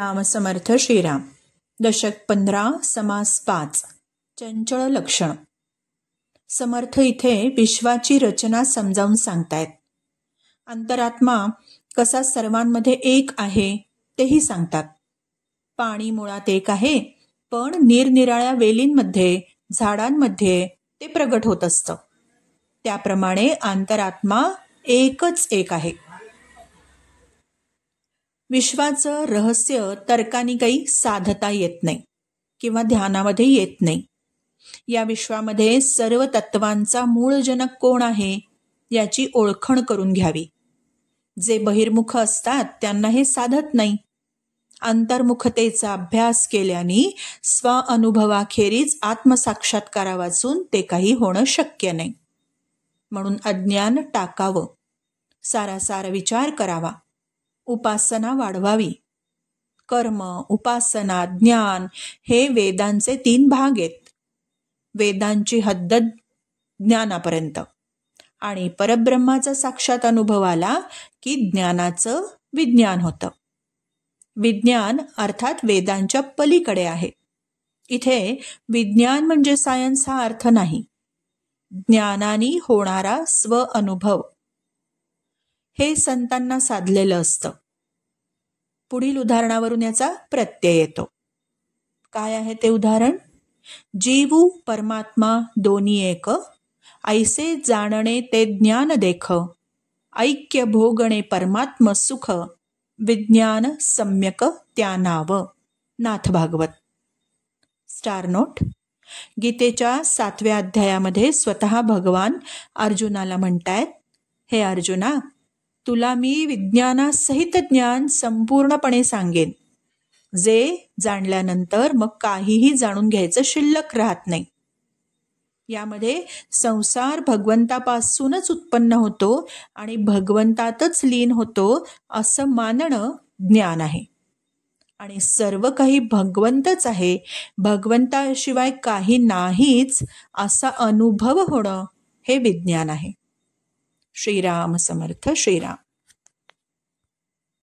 राम समर्थ श्रीराम. दशक 15 समास 5 चंचळ लक्षण. समर्थ इथे विश्वाची रचना समजावून सांगतायत. अंतरात्मा कसा सर्वांमध्ये एक आहे तेही सांगतात. पाणी मुळात एक आहे, पण निरनिराळ्या वेलींमध्ये, झाडांमध्ये ते प्रगट होत असतं. त्याप्रमाणे अंतरात्मा एकच एक आहे. विश्वाचं रहस्य तर्काने काही साधता येत नाही किंवा ध्यानामध्ये येत नाही. या विश्वामध्ये सर्व तत्वांचा मूळजनक कोण आहे याची ओळखण करून घ्यावी. जे बहिर्मुख असतात त्यांना हे साधत नाही. अंतर्मुखतेचा अभ्यास केल्याने स्वअनुभवाखेरीज आत्मसाक्षात्कारावाचून ते काही होणं शक्य नाही. म्हणून अज्ञान टाकावं, सारासार विचार करावा, उपासना वाढवावी. कर्म, उपासना, ज्ञान हे वेदांचे 3 भाग आहेत. वेदांची हद्द ज्ञानापर्यंत आणि परब्रह्माचा साक्षात अनुभव आला की ज्ञानाचं विज्ञान होतं. विज्ञान अर्थात वेदांच्या पलीकडे आहे. इथे विज्ञान म्हणजे सायन्स हा अर्थ नाही. ज्ञानाने होणारा स्व अनुभव हे संतांना साधलेलं असतं. पुढील उदाहरणावरून याचा प्रत्यय येतो. काय आहे ते उदाहरण? जीवू परमात्मा दोन्ही एक, ऐसे जाणणे ते ज्ञान देख, ऐक्य भोगणे परमात्म सुख, विज्ञान सम्यक त्या नाव. नाथ भागवत. Star note. गीतेच्या 7व्या अध्यायामध्ये स्वतः भगवान अर्जुनाला म्हणतायत, हे अर्जुना, तुला मी विज्ञानासहित ज्ञान संपूर्णपणे सांगेन, जे जाणल्यानंतर मग काहीही जाणून घ्यायचं शिल्लक राहत नाही. यामध्ये संसार भगवंतापासूनच उत्पन्न होतो आणि भगवंतातच लीन होतो असं मानणं ज्ञान आहे. आणि सर्व काही भगवंतच आहे, भगवंताशिवाय काही नाहीच असा अनुभव होणं हे विज्ञान आहे. श्रीराम समर्थ श्रीराम.